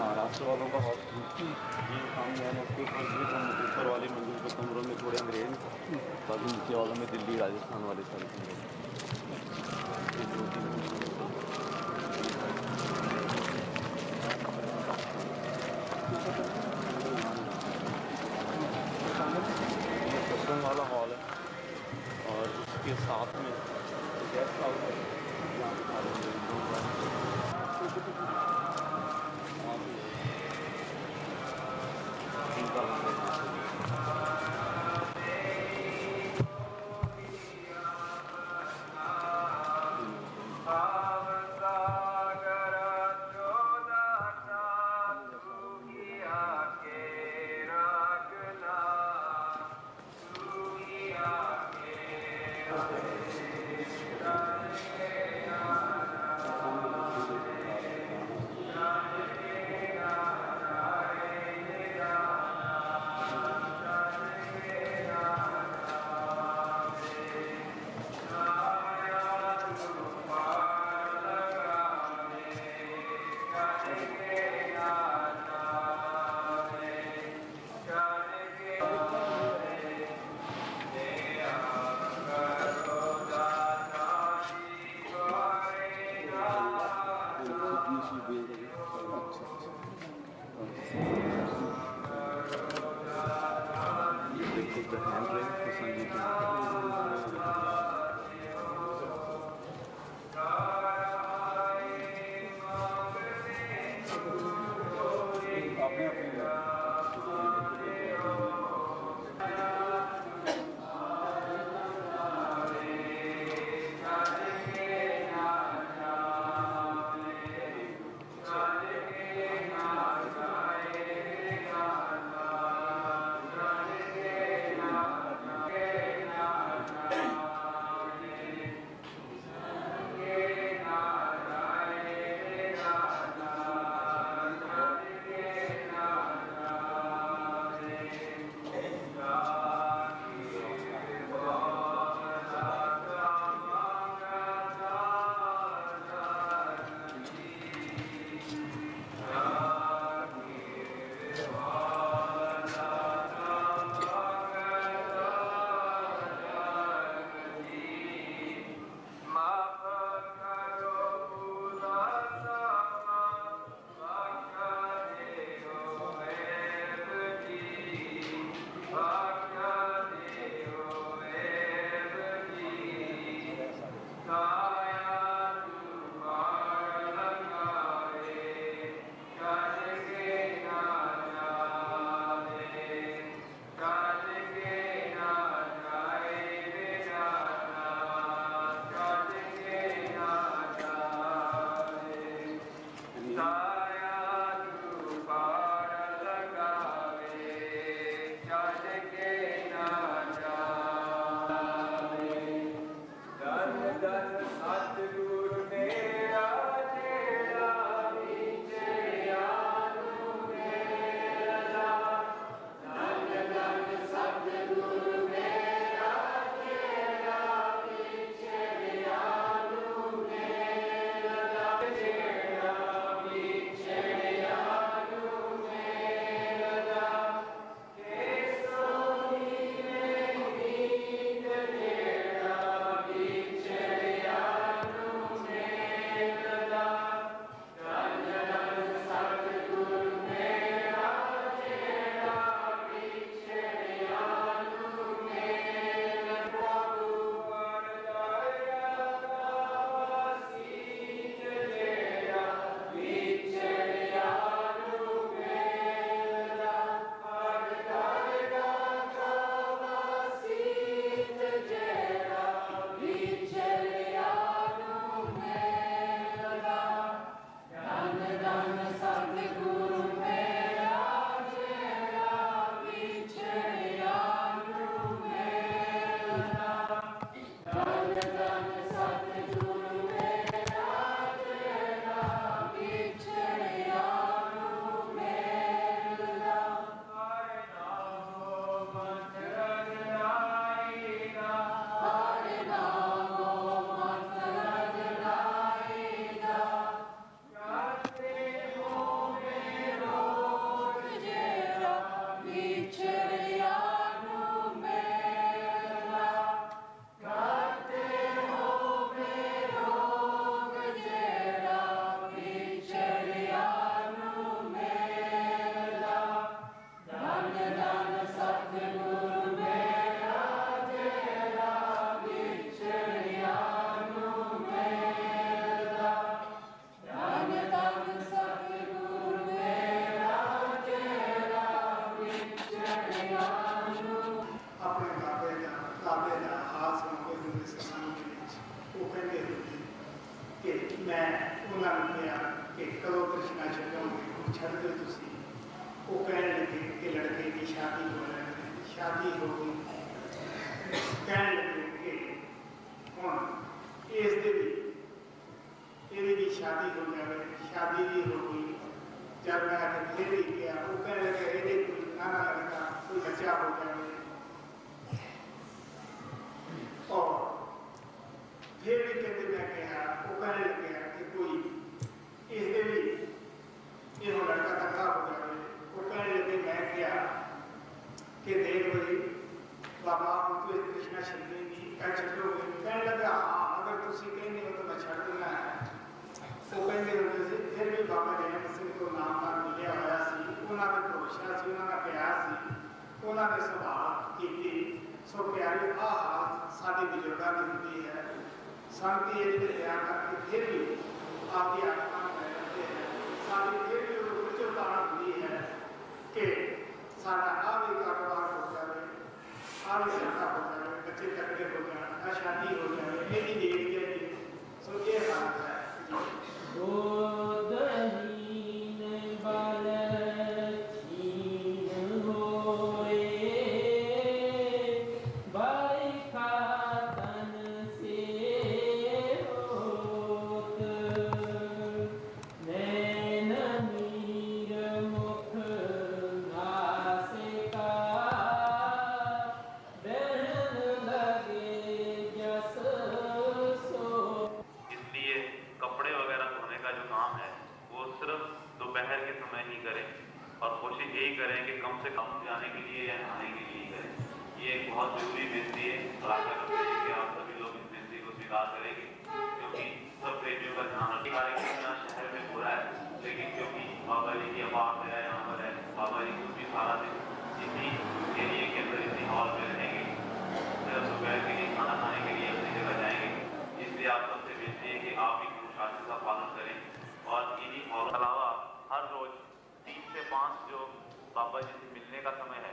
महाराष्ट्र वालों का ये काम जो है ना उसके ऊपर वाली मंजिल के कमरों में थोड़े अंग्रेज, बाकी नीचे वालों में दिल्ली राजस्थान वाले सारे कमरे। सत्संग वाला हॉल है और उसके साथ में गेस्ट हाउस है जहाँ पे सारे इसलिए आप सबसे विनती है कि आप भी अनुशासन का पालन करें और इन्हीं फॉलो के अलावा हर रोज 3 से 5 जो बाबा जी से मिलने का समय है,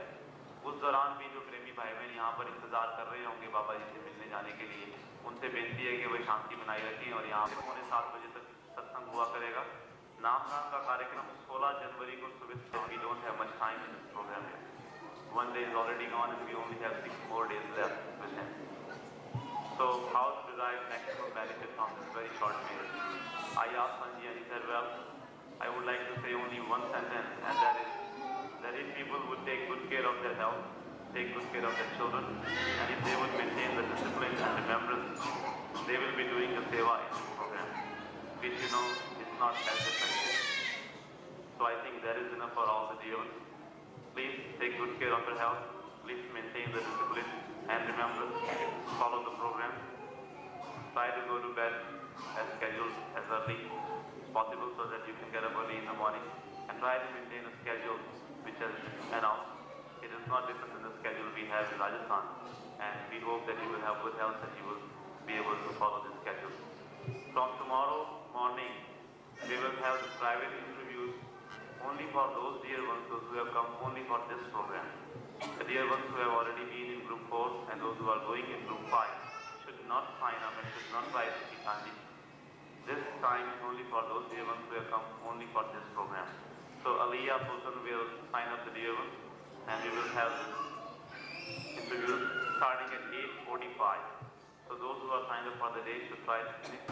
उस दौरान भी जो प्रेमी भाई बहन यहाँ पर इंतजार कर रहे होंगे बाबा जी से मिलने जाने के लिए, उनसे विनती है कि वे शांति बनाए रखें और यहाँ पर 7:15 बजे तक सत्संग हुआ करेगा। नामदान का कार्यक्रम 16 जनवरी को सुबह। We don't have much time in this program here. One day is already gone and we only have 6 more days left with him. So how to derive maximum benefit from this very short period? I asked Sanji and he said, well, I would like to say only one sentence, and that is that if people would take good care of their health, take good care of their children, and if they would maintain the discipline and remembrance, they will be doing the seva in this program, which you know is not as effective. So I think that is enough for all the dear ones. Please take good care of your health. Please maintain the discipline and remembrance. Follow the program. Try to go to bed as scheduled as early as possible so that you can get up early in the morning. And try to maintain a schedule which has been announced. It is not different than the schedule we have in Rajasthan. And we hope that you will have good health and you will be able to follow this schedule. From tomorrow morning, we will have the private interviews only for those dear ones, those who have come only for this program. The dear ones who have already been in group 4 and those who are going in group 5 should not sign up and should not try to be kindly. This time is only for those dear ones who have come only for this program. So Aliyah Sultan will sign up the dear ones and we will have interviews starting at 8:45. So those who are signed up for the day should try to finish.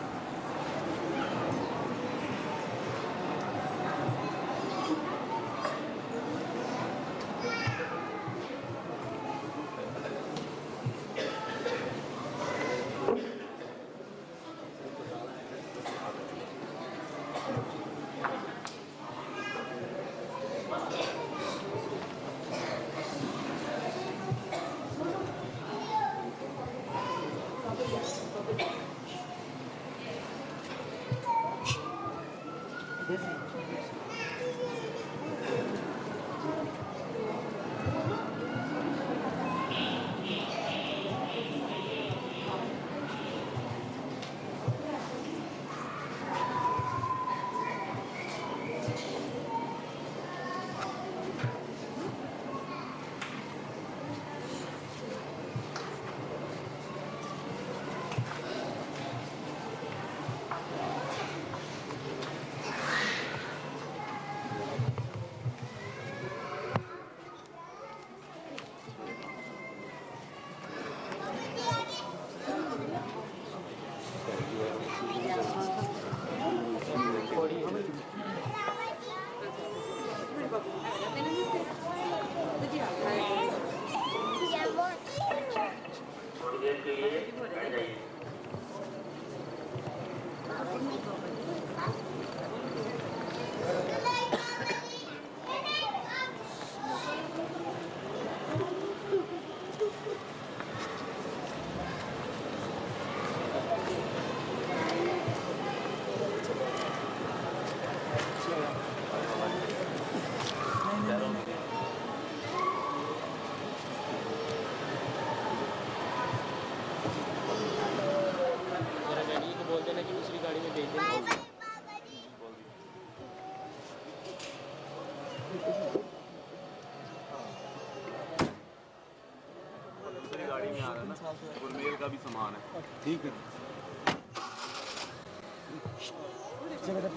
Gurmel का भी सामान है। ठीक है,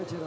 पीछे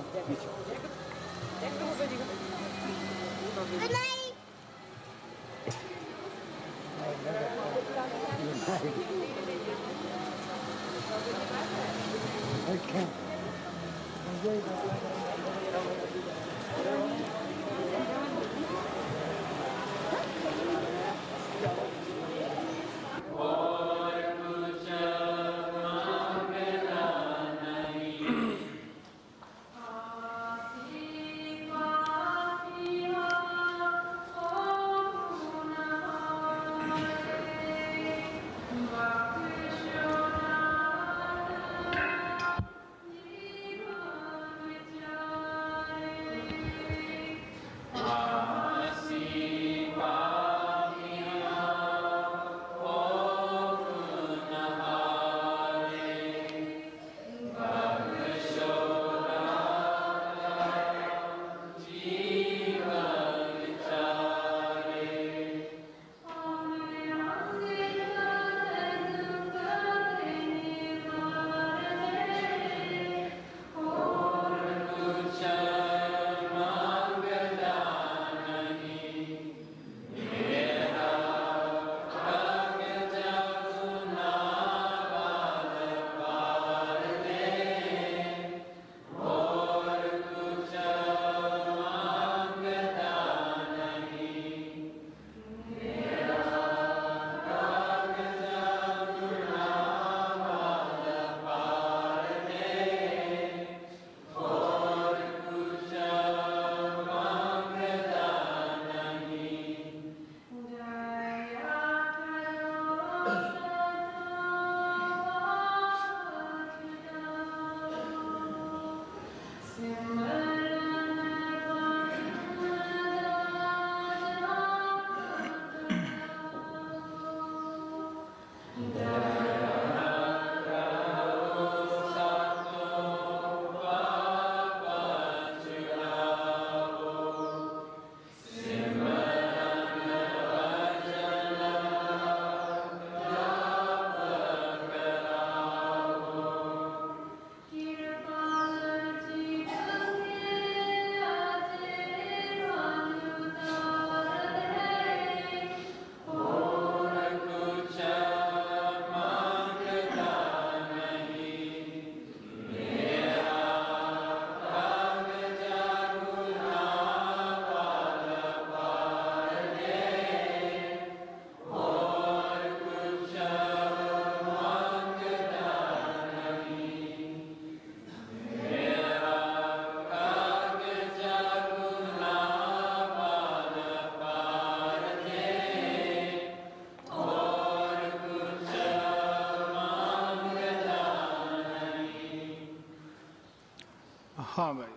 हाँ भाई,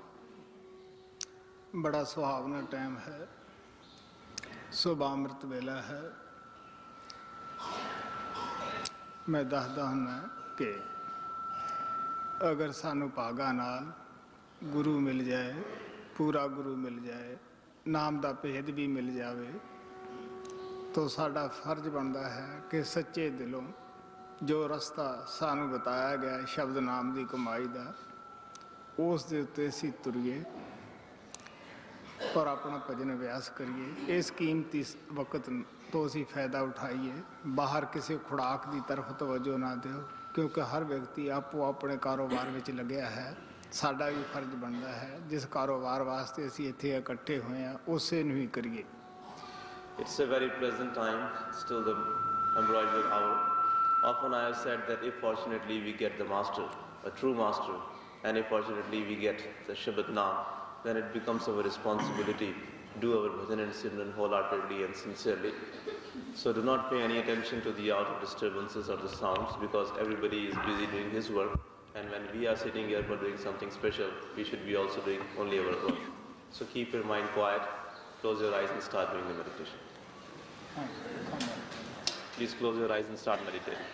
बड़ा सुहावना टाइम है, सुबह अमृत वेला है। मैं दसदा हूँ कि अगर सानू भागा नाल गुरु मिल जाए, पूरा गुरु मिल जाए, नाम का भेद भी मिल जाए, तो साडा फर्ज बनता है कि सच्चे दिलों जो रास्ता सानू बताया गया शब्द नाम की कमाई का, उस दे उत्ते असीं तुरीए और अपना भजन अभ्यास करिए। इस कीमती वक्त तो असीं फायदा उठाइए, बाहर किसी खुराक की तरफ तवज्जो ना दिओ, क्योंकि हर व्यक्ति आपो अपने कारोबार में लग्या है। साडा भी फर्ज बनता है जिस कारोबार वास्ते असीं इत्थे इकट्ठे हुए हैं उसे नूं ही करिए। It's a very pleasant time, still the embroidered hour. Often I have said that if fortunately we get the master, a true master, and if fortunately we get the Shabad Naam, then it becomes our responsibility to do our bhajan and simran wholeheartedly and sincerely. So do not pay any attention to the outer disturbances or the sounds, because everybody is busy doing his work, and when we are sitting here for doing something special, we should be also doing only our work. So keep your mind quiet, close your eyes and start doing the meditation. Please close your eyes and start meditating.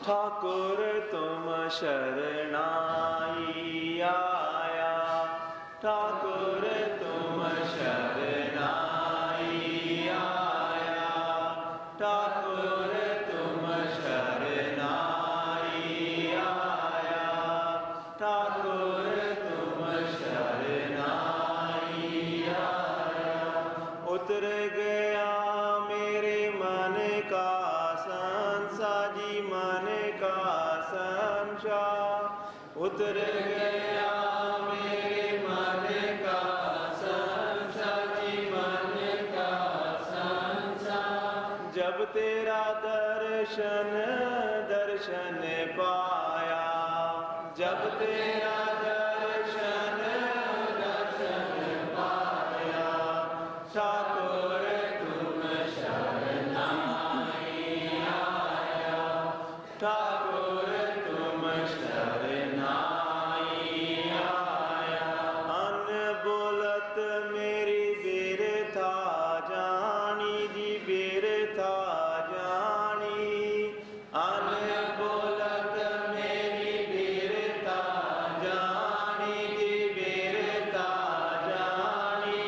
Thakur तुम शरणाई आया, ठाकुर तुम शरणाई आया, ठाकुर तुम शरणाई आया, ठाकुर तुम शरणाई आया। उतर गया मेरे मन का संसा जी, मन का संशय उतर गया मेरे मन का संशय जी, मन का संशय। जब तेरा दर्शन दर्शन पाया, जब तेरा दर्शन दर्शन पाया, ठाकुर तुम शरणाई आया, ठाकुर तुम शरणाई आया। अनबोलत मेरी बिरथा जानी जी, बिरथा जानी, अनबोलत मेरी बिरथा जानी जी, बिरथा जानी।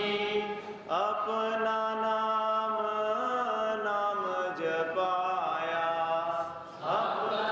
अपना नाम नाम जपाया, अपना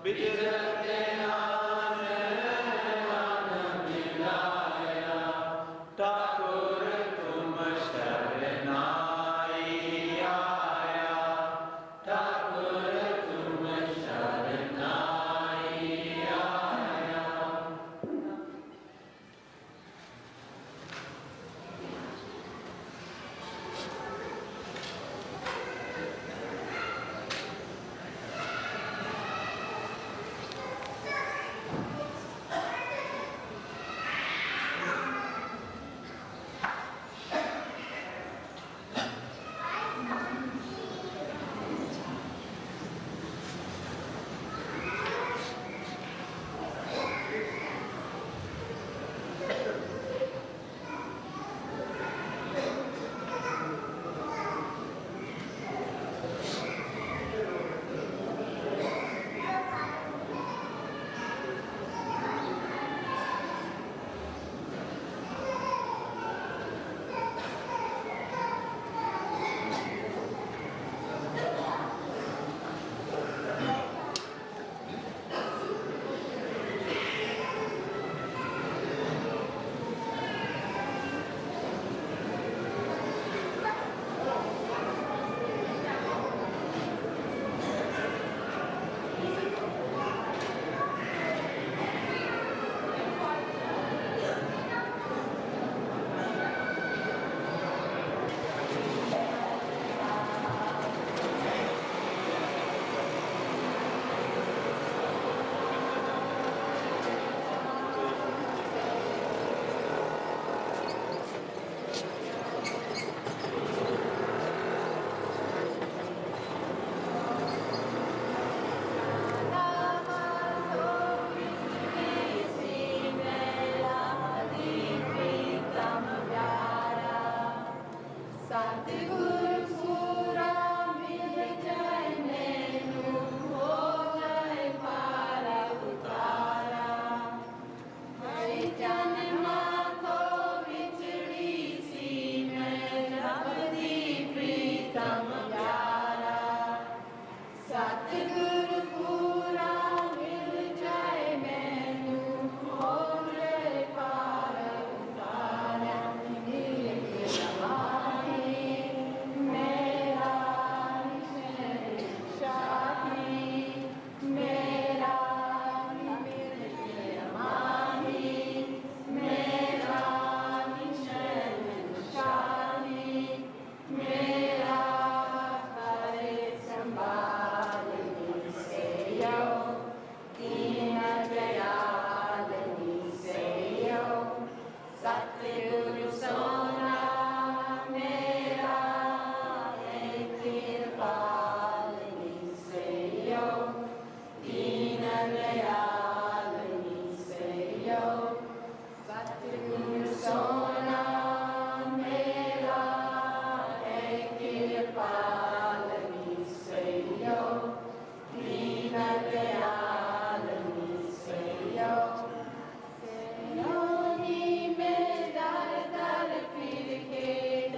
बिचरते नाम मिलाया, ठाकुर तुम शरणाई आया, ठाकुर तुम शरणाई आया।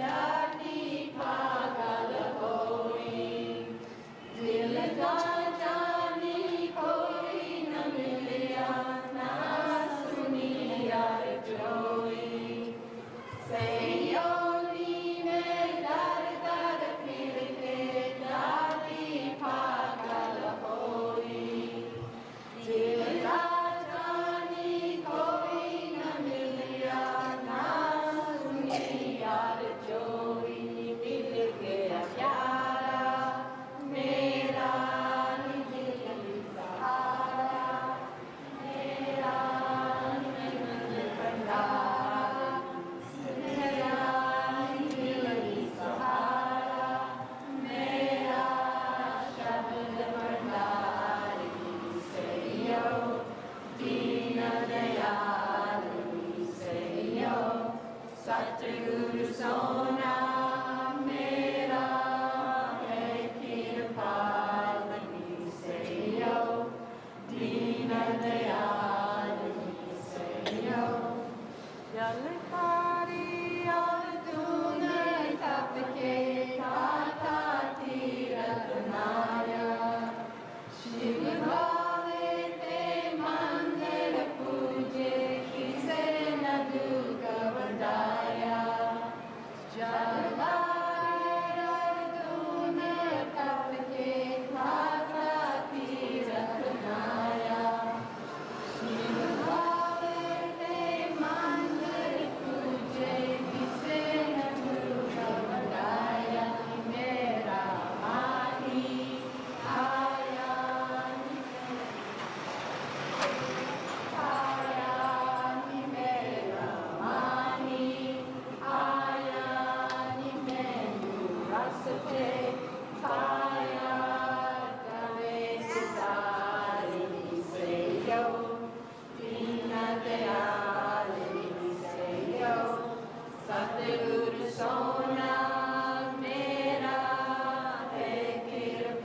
Dati pagal hoi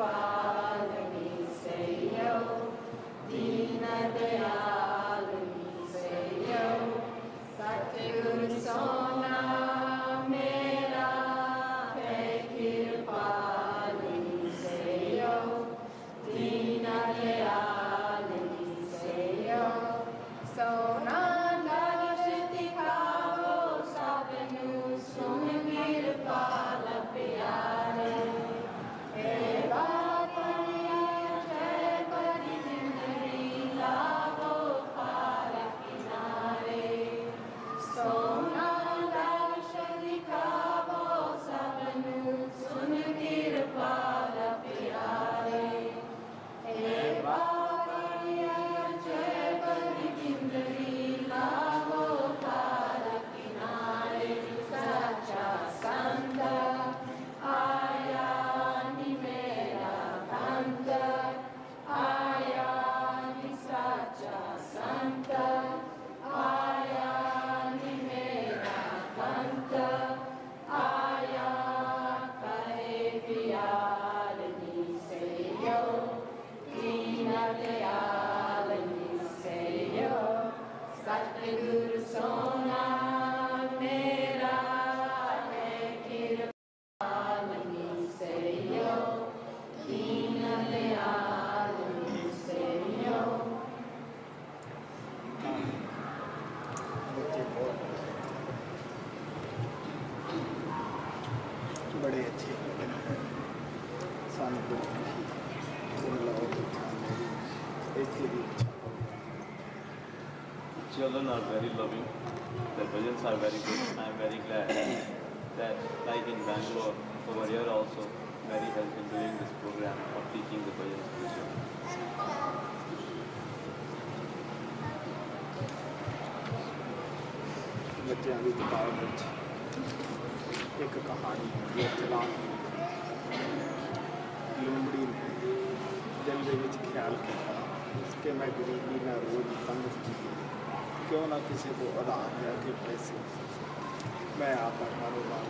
कृपालनी सयो दीन दयालनी सयो सतगुरु सोना मेरा है कृपालनी सयो दीन दयालनी सयो सोना दर्श दिखाओ सबनु सुन कृपाल प्यारे हे बाबा जय बड़ी जिंदगी लावो पार किनारे सोना दर्श दिखाओ सबनु सुन कृपाल प्यारे हे बाबा जय बड़ी जिंदगी लावो पार किनारे सच्चा संत आया नि मेरा कंत आया नि सच्चा संत आया नि मेरा कंत आया कहे प्यालनी सयो दीन दयालनी सयो सतगुरु सोना मेरा है कृपालनी सयो दीन दयालनी सयो बच्चे बहुत बड़े अच्छे होते हैं सानू को इतनी भी अच्छा Children are very loving. The bhajans are very good. I am very glad that, like in Bangalore, over here also, very help in doing this program of teaching the bhajans to the children. ਬੱਚਿਆਂ ਦੀ ਕਿਤਾਬ ਵਿੱਚ ਇੱਕ ਕਹਾਣੀ ਹੁੰਦੀ ਹੈ ਚਲਾਕ ਲੂੰਬੜੀ ਨੇ ਦਿਲ ਦੇ ਵਿੱਚ ਖਿਆਲ ਕੀਤਾ ਕਿ ਮੈਂ ਗਰੀਬੀ ਨਾਲ ਰੋਜ਼ ਤੰਗ ਸੀ ਕਿਉਂ ਨਾ ਕਿਸੇ ਕੋ ਉਧਾਰ ਲੈ ਕੇ ਪੈਸੇ ਮੈਂ ਆਪਦਾ ਕਾਰੋਬਾਰ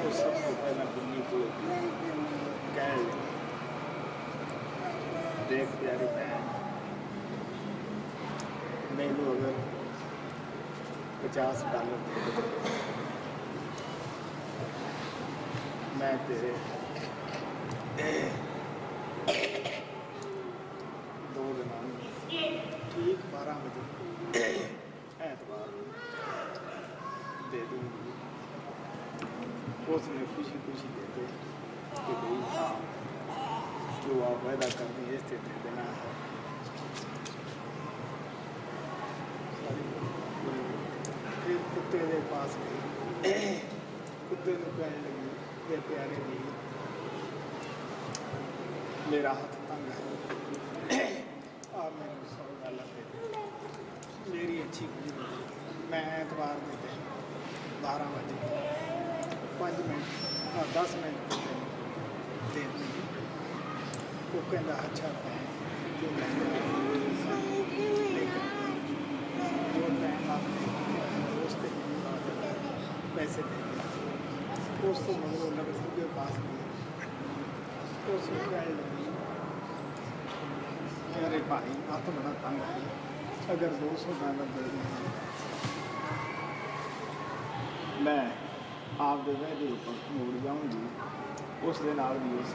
ਉਹ ਸਭ ਤੋਂ ਪਹਿਲਾਂ ਬਿੱਲੀ ਕੋਲ ਕਹਿਣ ਲੱਗੀ ਦੇਖ ਪਿਆਰੀ ਭੈਣ ਮੈਨੂੰ ਅਗਰ $50 दे दे मैं तेरे 2 दिनों ठीक 12 बजे ऐतवार दे दूँगी। उसने खुशी खुशी दे दे कि भाई हाँ जो आप वायदा करनी है इससे दे देना है। फिर कुत्ते के पास गई कुत्ते को कहने लगी ये प्यारे भी मेरा हाथ तंग है आप मैंने 100 डॉलर दे दे मेरी अच्छी खुशी मैं एतवार के दिन 12 बजे 5 मिनट 10 मिनट दे दूँगी। वो कहता अच्छा जो टाइम आपने पैसे देंगे उस तो मगर नगर के पास उस अरे भाई हाथ बड़ा तंग है अगर 200 डॉलर दे दें मैं आप दे वायदे ऊपर मुड़ जाऊँगी उस दिन आप भी उस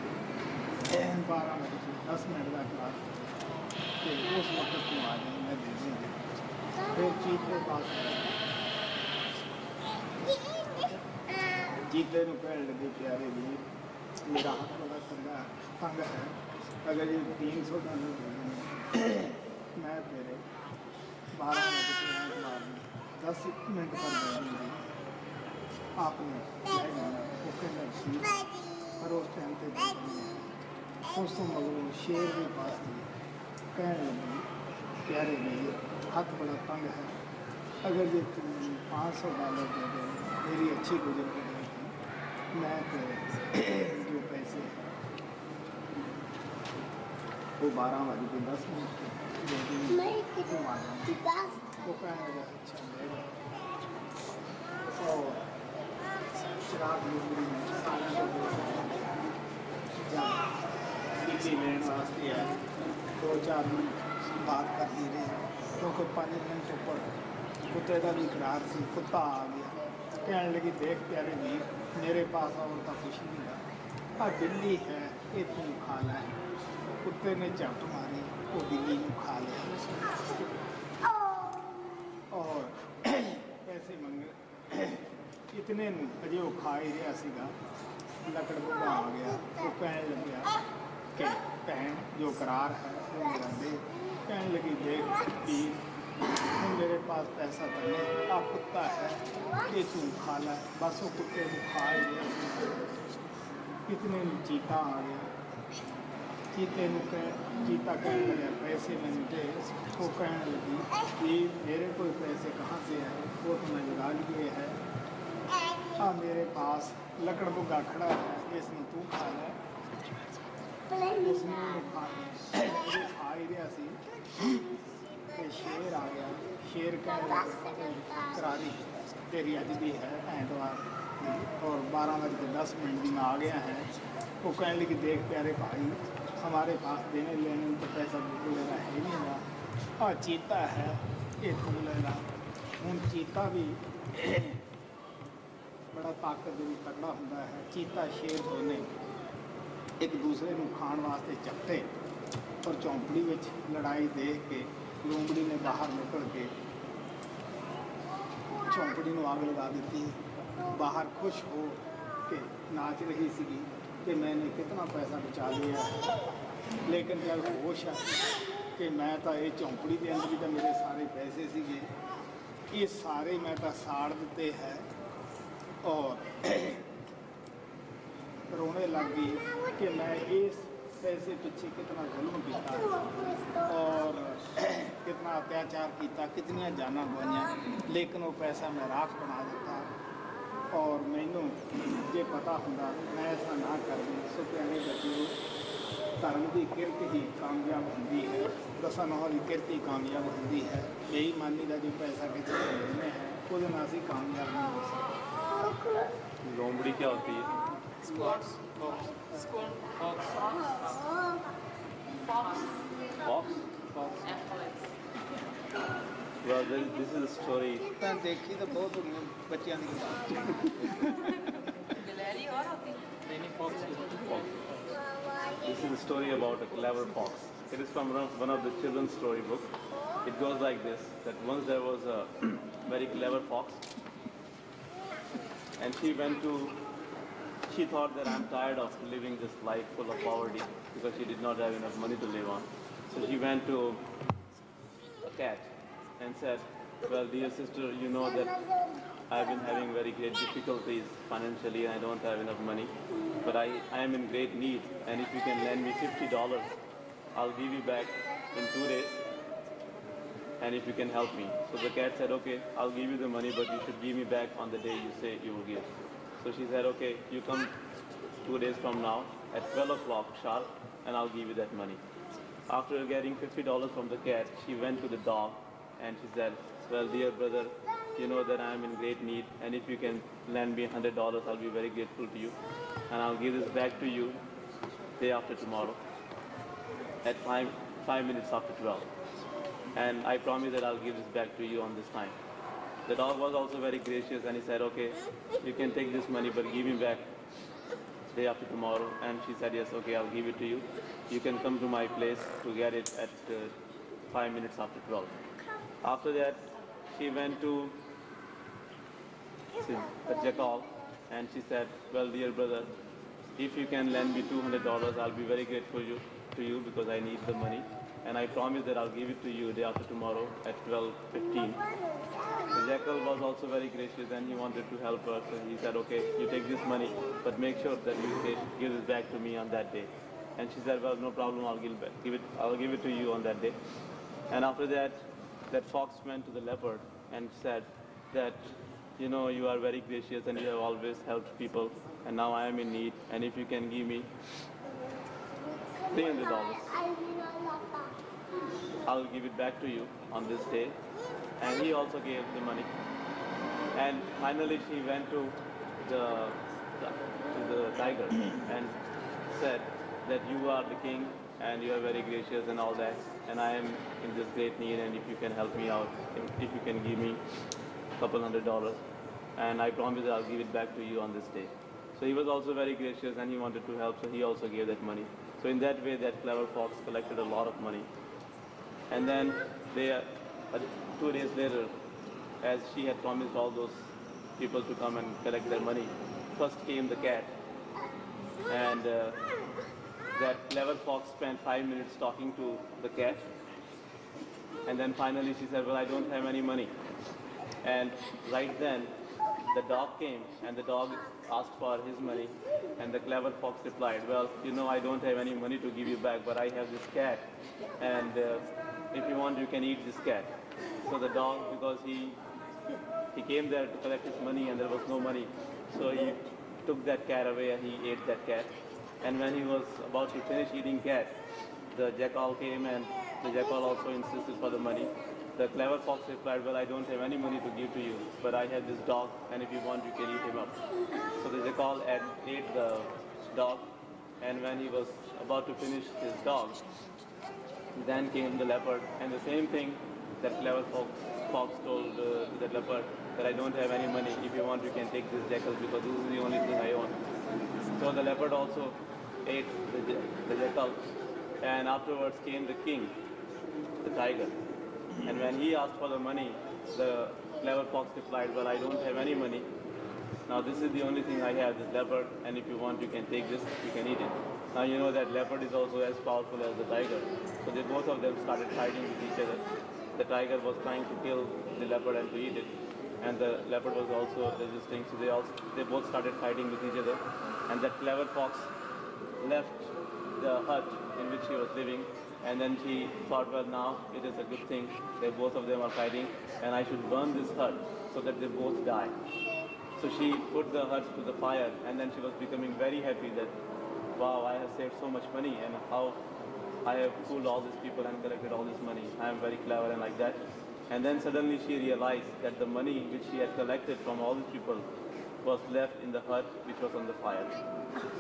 12 मिनट 10 मिनट का क्लास तो उस वक्त तुम आ जाए मैं दे दूँगी। फिर चीज के पास जीते कहने लगे प्यारे भी मेरा हाथ बड़ा तंग है अगर ये 300 डॉलर दे मैं तेरे 12 मिनट के 10 मिनट पर दे दूँगी आपने वो कहना ठीक पर उस टाइम पे उस तो मगर शेर के पास कहने लगी प्यारे भी हाथ बड़ा तंग है अगर ये 500 डॉलर दे दे मेरी अच्छी गुजर करेगी मैं तो जो पैसे वो 12 बजे के 10 मिनट वो कहने लगा अच्छा लेगा और शराब लूंगी में खाना तो बिल्ली लेने वास्ते आए, 2-4 मिनट बात करती रही, क्योंकि 5 मिनट ऊपर कुत्ते का भी करार सी। कुत्ता आ गया, कहने लगी देख प्यारे वीर, मेरे पास और तो कुछ नहीं है, आ बिल्ली है, ये तू खा लै। कुत्ते ने झपट मारी, वो बिल्ली को खा लिया और पैसे मंगे। इतने नूं अजे वो खा ही रहा सीगा, लकड़ बुढ़ा आ गया। वो कहने लग्या कि भैन जो करार है वो मेरा दे। कहने लगी देख वीर, हुण मेरे पास पैसा तो नहीं, आ कुत्ता है, ये तू खा लै। बस वो कुत्ते को खा ही रहा। इतने नूं चीता आ गया। चीता कहने लगा पैसे मैंने दे। वो कहने लगी कि मेरे कोई पैसे कहाँ से आए, वो तो मैं लगा लिए है। मेरे पास लकड़ बुग्गा खड़ा है, इसमें तू खा लै। उसने खा ही रहा सी कि शेर आ गया। शेर कहने लगा करारी तेरी अज भी है ऐतवार और 12:10 दिन आ गया है। वो कहने लगी देख प्यारे भाई, हमारे पास देने लेने में तो पैसा बिल्कुल लेना है नहीं ना। और चीता है, ये तू लेना। हूँ चीता भी बड़ा ताकत भी तगड़ा होंदा है। चीता शेर दोने एक दूसरे को खाण वास्ते झपटे और झोंपड़ी में लड़ाई देख के लूंबड़ी ने बाहर निकल के झोंपड़ी को आग लगा दी। बाहर खुश हो के नाच रही सी कि मैंने कितना पैसा बचा लिया है। लेकिन जब होश है कि मैं तो ये झोंपड़ी के अंदर भी तो मेरे सारे पैसे सीगे, ये सारे मैं तो साड़ दिते हैं। और रोने लग गई कि मैं इस पैसे पीछे कितना जुल्म किया और कितना अत्याचार किया, कितनियां जाना गवाइयां, लेकिन वो पैसा मैं राख बना दिता। और मैनू जे पता होंदा मैं ऐसा ना कर दूँ। सो प्यारे बच्चों, धर्म की किरत ही कामयाब होंदी है, दसा नौं की किरत ही कामयाब होंदी है। बेईमानी का जो पैसा किसी को लेने हैं वो असी कामयाब नहीं हो सकते। लोमड़ी क्या होती है? Fox? Well, this is a story. देखी तो बहुत होंगे बच्चों की This is a story about a clever fox. It is from one of the children's storybook. It goes like this: that once there was a very clever fox, and she thought that I'm tired of living this life full of poverty because she did not have enough money to live on. So she went to a cat and said, well, dear sister, you know that I've been having very great difficulties financially and I don't have enough money, but I am in great need, and if you can lend me $50, I'll give you back in 2 days, and if you can help me. So the cat said, okay, I'll give you the money, but you should give me back on the day you say you will give. So she said, okay, you come 2 days from now at 12 o'clock sharp, and I'll give you that money. After getting $50 from the cat, she went to the dog and she said, well, dear brother, you know that I am in great need, and if you can lend me $100, I'll be very grateful to you, and I'll give this back to you day after tomorrow at 5 minutes after 12. And I promise that I'll give this back to you on this time. The dog was also very gracious, and he said, okay, you can take this money, but give me back day after tomorrow. And she said, yes, okay, I'll give it to you. You can come to my place to get it at 5 minutes after 12. After that, she went to a jackal, and she said, well, dear brother, if you can lend me $200, I'll be very grateful to you because I need the money. And I promise that I'll give it to you day after tomorrow at 12:15. The jackal was also very gracious, and he wanted to help her. So he said, okay, you take this money, but make sure that you give this back to me on that day. And she said, well, no problem, I'll give it to you on that day. And after that, that fox went to the leopard and said that, you know, you are very gracious and you have always helped people, and now I am in need, and if you can give me $300, I'll give it back to you on this day. And he also gave the money. And finally she went to the tiger and said that you are the king and you are very gracious and all that, and I am in this great need, and if you can help me out, if you can give me a couple $100, and I promise I'll give it back to you on this day. So he was also very gracious and he wanted to help, so he also gave that money. So in that way, that clever fox collected a lot of money. And then 2 days later, as she had promised all those people to come and collect their money, first came the cat. And that clever fox spent 5 minutes talking to the cat. And then finally she said, well, I don't have any money. And right then, the dog came and the dog asked for his money. And the clever fox replied, well, you know, I don't have any money to give you back, but I have this cat. And if you want, you can eat this cat. So the dog, because he came there to collect his money and there was no money, so he took that cat away and he ate that cat. And when he was about to finish eating cat, the jackal came and the jackal also insisted for the money. The clever fox replied, well, I don't have any money to give to you, but I have this dog, and if you want, you can eat him up. So the jackal ate the dog, and when he was about to finish his dog, then came the leopard, and the same thing that clever fox told the leopard, that I don't have any money, if you want, you can take this jackal, because this is the only thing I own. So the leopard also ate the jackal, and afterwards came the king, the tiger. And when he asked for the money, the clever fox replied, well, I don't have any money. Now this is the only thing I have, this leopard, and if you want, you can take this, you can eat it. Now you know that leopard is also as powerful as the tiger. So both of them started fighting with each other. The tiger was trying to kill the leopard and to eat it. And the leopard was also resisting, so they both started fighting with each other. And that clever fox left the hut in which he was living, and then she thought, well, now it is a good thing that both of them are fighting, and I should burn this hut so that they both die. So she put the hut to the fire, and then she was becoming very happy that, wow, I have saved so much money, and how I have fooled all these people and collected all this money. I am very clever and like that. And then suddenly she realized that the money which she had collected from all these people was left in the hut which was on the fire.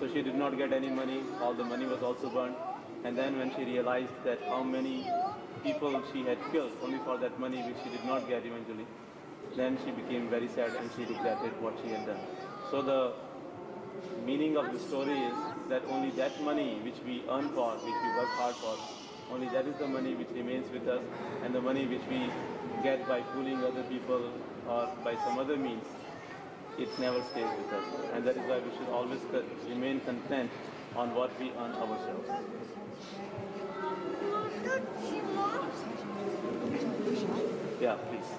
So she did not get any money, all the money was also burned. And then when she realized that how many people she had killed only for that money which she did not get eventually, then she became very sad and she regretted what she had done. So the meaning of the story is that only that money which we earn for, which we work hard for, only that is the money which remains with us, and the money which we get by fooling other people or by some other means, it never stays with us. And that is why we should always remain content on what we earn ourselves. Yeah, please.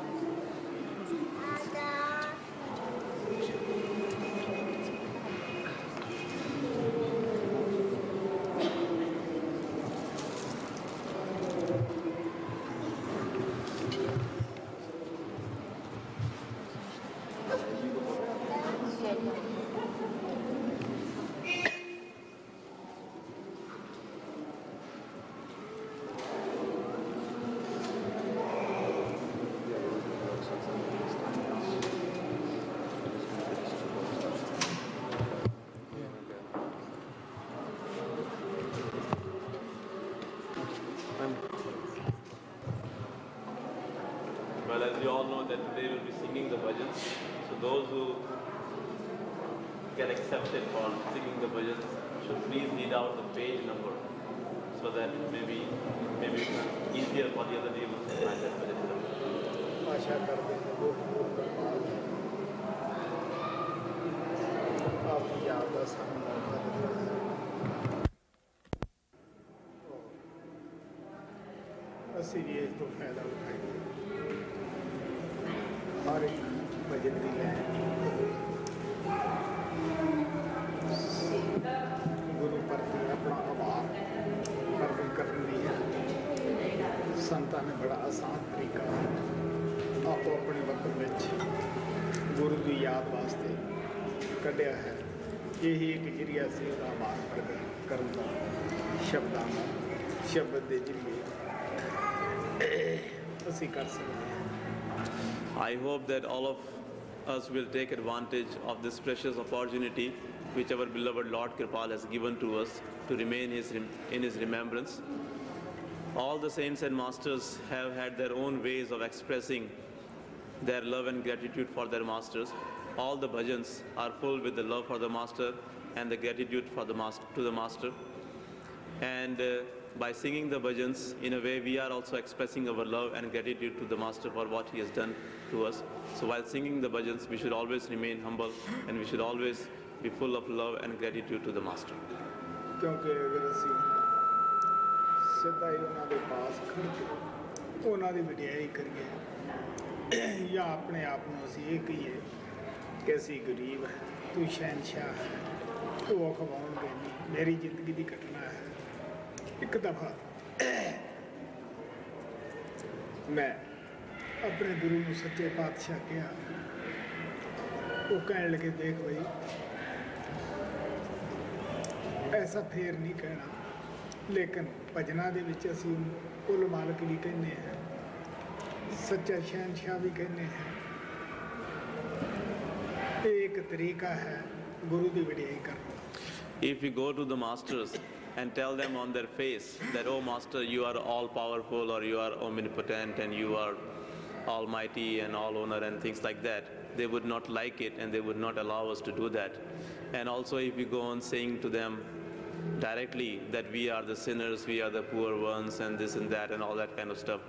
Well, as you all know that today we'll be singing the bhajans. So those who get accepted for singing the bhajans should please read out the page number so that maybe it's easier for the other devos to find that bhajan number. आशा करते हैं वो आपकी याद का सामना ਅਸੀਂ ਵੀ ਇਸ ਤੋਂ ਫਾਇਦਾ ਉਠਾਈਏ ਹਰ ਇੱਕ ਭਜਨ ਦੀ ਲੈ ਗੁਰੂ ਪ੍ਰਤੀ ਆਪਣਾ ਆਭਾਰ ਪ੍ਰਗਟ ਕਰਨ ਦੀ ਹੈ ਸੰਤਾਂ ਨੇ ਬੜਾ ਆਸਾਨ ਤਰੀਕਾ ਆਪੋ ਆਪਣੇ ਵਕਤ ਵਿੱਚ ਗੁਰੂ ਦੀ ਯਾਦ ਵਾਸਤੇ ਕੱਢਿਆ ਹੈ ਇਹੀ ਇੱਕ ਜਰੀਆ ਸੀ ਉਹਦਾ ਆਭਾਰ ਪ੍ਰਗਟ ਕਰਨ ਦਾ ਸ਼ਬਦਾਂ ਦਾ ਸ਼ਬਦ ਦੇ ਜਰੀਏ ਅਸੀਂ ਕਰ ਸਕਦੇ ਹਾਂ I hope that all of us will take advantage of this precious opportunity which our beloved Lord Kripal has given to us to remain in His remembrance. All the saints and masters have had their own ways of expressing their love and gratitude for their masters. All the bhajans are full with the love for the master and the gratitude for the master, to the master. And by singing the bhajans, in a way we are also expressing our love and gratitude to the master for what he has done to us. So while singing the bhajans, we should always remain humble and we should always be full of love and gratitude to the master. ਕਿਉਂਕਿ ਅਗਰ ਅਸੀਂ ਸਿੱਧਾ ਹੀ ਉਹਨਾਂ ਦੇ ਪਾਸ ਖੜ ਕੇ ਉਹਨਾਂ ਦੀ ਵਡਿਆਈ ਕਰੀਏ ਜਾਂ ਆਪਣੇ ਆਪ ਨੂੰ ਅਸੀਂ ਇਹ ਕਹੀਏ ਕਿ ਅਸੀਂ ਗਰੀਬ ਹੈ ਤੂੰ ਸ਼ਹਿਨशाह ਹੈ ਉਹ ਅਖਵਾਉਣਗੇ ਨਹੀਂ ਮੇਰੀ ਜ਼ਿੰਦਗੀ ਦੀ ਘਟਨਾ ਹੈ ਇੱਕ ਦਫਾ ਮੈਂ ਆਪਣੇ ਗੁਰੂ ਨੂੰ ਸੱਚੇ ਪਾਤਸ਼ਾਹ ਕਿਹਾ ਉਹ ਕਹਿਣ ਲੱਗੇ ਦੇਖ ਬਈ ਐਸਾ ਫੇਰ ਨਹੀਂ ਕਹਿਣਾ ਲੇਕਿਨ ਭਜਨਾਂ ਦੇ ਵਿੱਚ ਅਸੀਂ ਕੁੱਲ ਮਾਲਕ ਵੀ ਕਹਿੰਦੇ ਹਾਂ ਸੱਚਾ ਸ਼ਹਿਨशाह ਵੀ ਕਹਿੰਦੇ ਹਾਂ ਇਹ ਇੱਕ ਤਰੀਕਾ ਹੈ ਗੁਰੂ ਦੀ ਵਡਿਆਈ ਕਰਨਾ। If we go to the masters and tell them on their face that, oh master, you are all powerful or you are omnipotent and you are almighty and all honor and things like that, they would not like it and they would not allow us to do that. And also if we go on saying to them directly that we are the sinners, we are the poor ones and this and that and all that kind of stuff,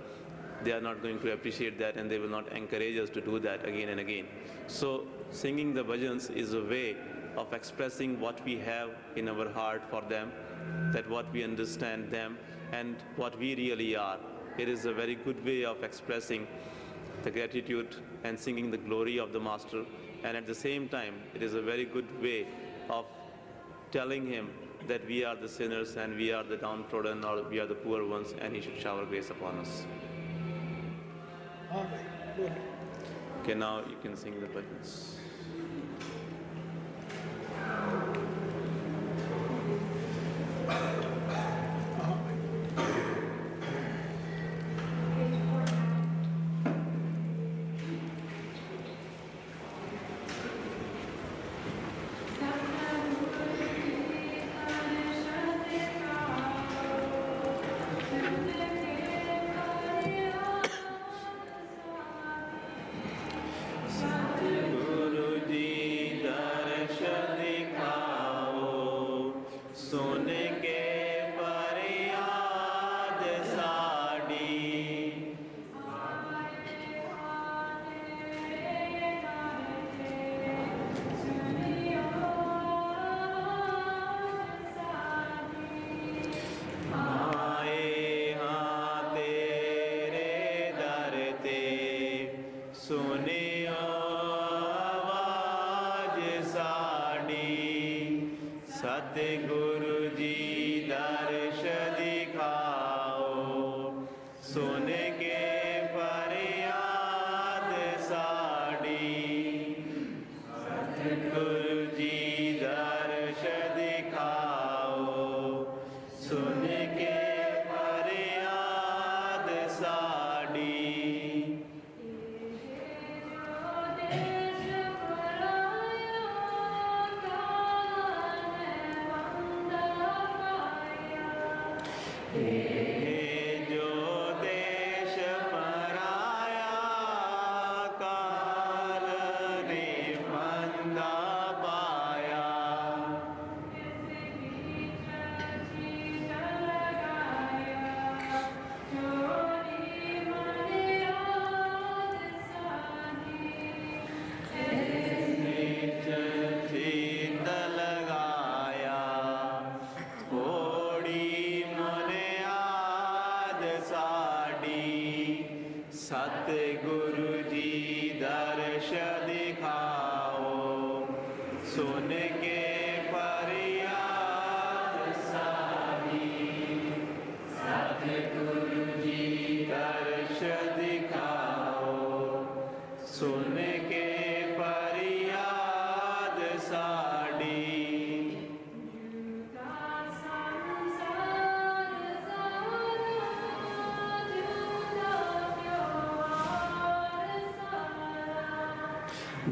they are not going to appreciate that and they will not encourage us to do that again and again. So singing the bhajans is a way of expressing what we have in our heart for them, that what we understand them and what we really are. It is a very good way of expressing the gratitude and singing the glory of the master, and at the same time it is a very good way of telling him that we are the sinners and we are the downtrodden or we are the poor ones and he should shower grace upon us. All right, good. Okay, now you can sing the bhajans.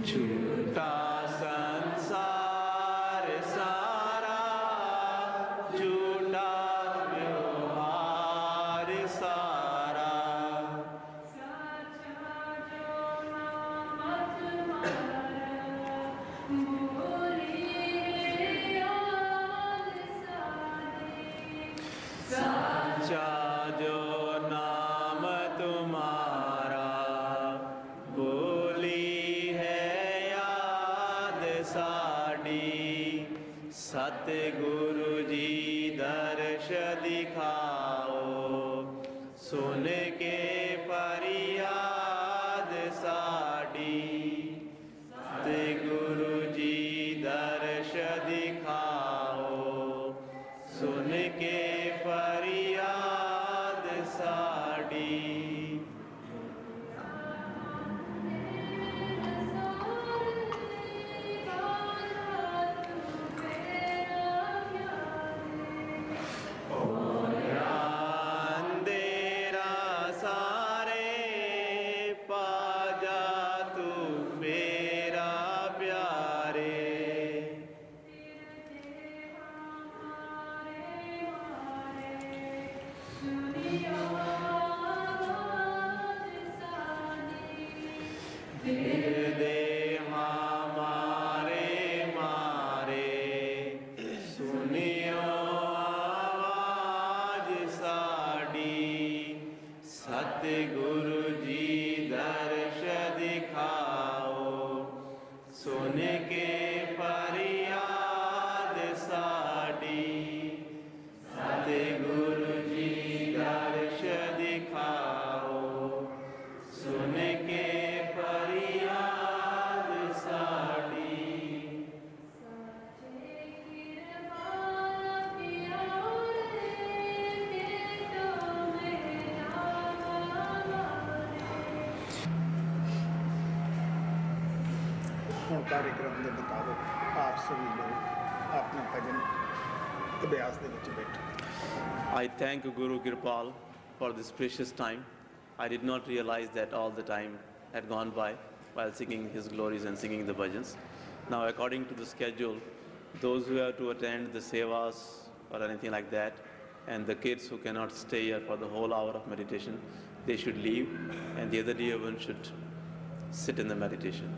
झूठा संसार साचा जो नाम तुम्हारा, बोली है याद साड़ी। सतगुरु जी दर्श दिखाओ, सुन के फरियाद साड़ी। सतगुरु जी दर्श दिखाओ, सुन के फरियाद साड़ी। अंधेरा सारे पाजा तू मेरा प्यारे। फिर दे हमारे मारे, सुनियो आवाज साड़ी। सतगुरु जी दर्श दिखाओ, सुन के फरियाद साड़ी। सतगुरु जी दर्श दिखाओ, सुन के फरियाद साड़ी। ਹੁਣ कार्यक्रम के मुताबिक आप सभी लोग अपने भजन अभ्यास ਦੇ ਵਿੱਚ ਬੈਠੋ। I thank Guru Kirpal for this precious time. I did not realize that all the time had gone by while singing his glories and singing the bhajans. Now, according to the schedule, those who have to attend the sevas or anything like that, and the kids who cannot stay here for the whole hour of meditation, they should leave, and the other dear one should sit in the meditation.